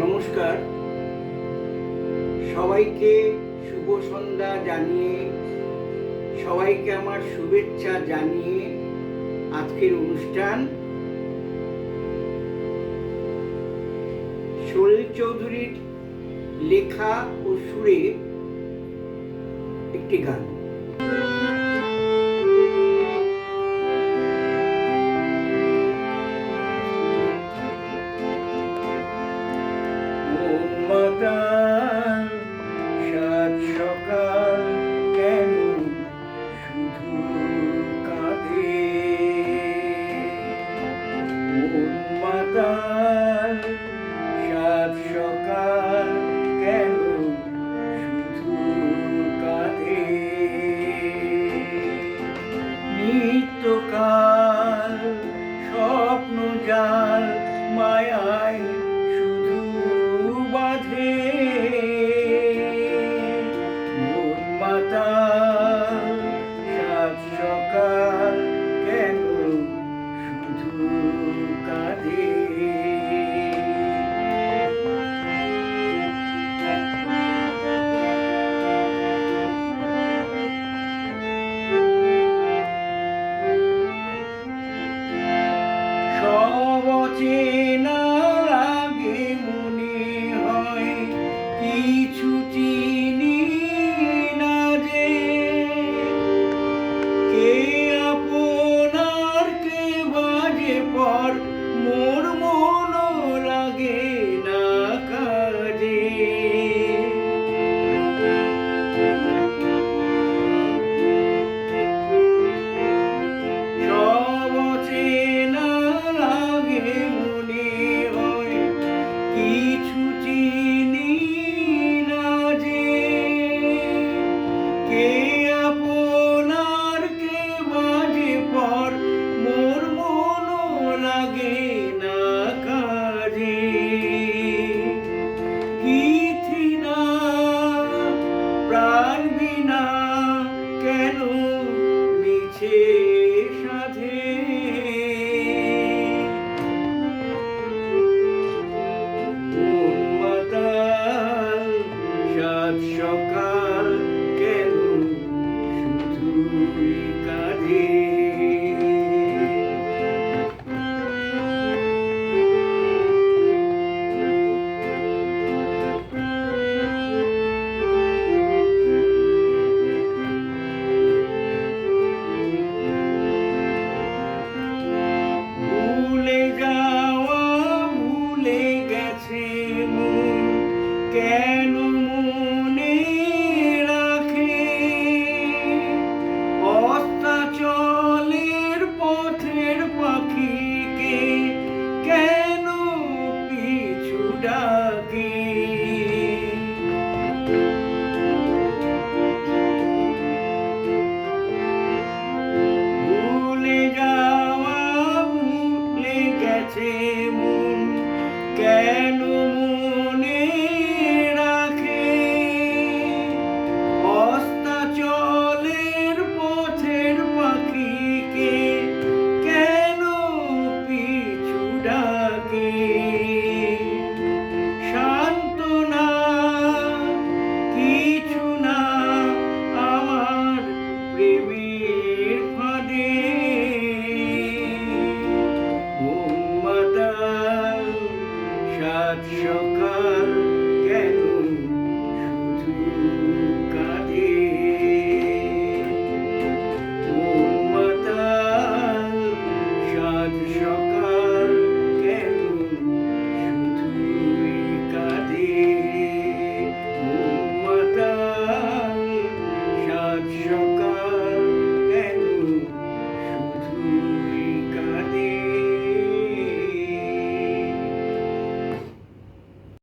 নমস্কার, সবাইকে শুভ সন্ধ্যা জানিয়ে, সবাইকে আমার শুভেচ্ছা জানিয়ে আজকের অনুষ্ঠান সলিল চৌধুরীর লেখা ও সুরে একটি গান। সাত সকাল কেন শুধু কাঁদে, মন মাতাল সাত সকাল কেন শুধু কাঁদে, নিত্যকাল স্বপ্ন জাল মায়ায় শুধু বাঁধে, মন মাতাল সাত সকাল কেন শুধু কাঁদে। সব অচেনা লাগে, মনে হয় কিছু চিনি না যে, কে আপনার কে বাজে পর মোর মন লাগে না কাজে। সব অচেনা লাগে, মনে হয় কিছু চিনি না যে, কে আপনার কে বাজে পর মোর মন লাগে না কাজে। কিছু না প্রাণ বিনা কেন মিছে সাধে, মন মাতাল সাত সকাল কেন শুধুই কাঁদে। ভুলে যাওয়া ভুলে গেছে মন, কেন মনে রাখে, অস্তাচলের পথের পাখিকে কেন পিছু ডাকে, ভুলে যাওয়া ভুলে গেছে মন, কেন মনে রাখে, অস্তাচলের পথের পাখিকে কেন পিছু ডাকে। সান্ত্বনা কিছু না আমার প্রেমের ফাঁদে, মন মাতাল সাত সকাল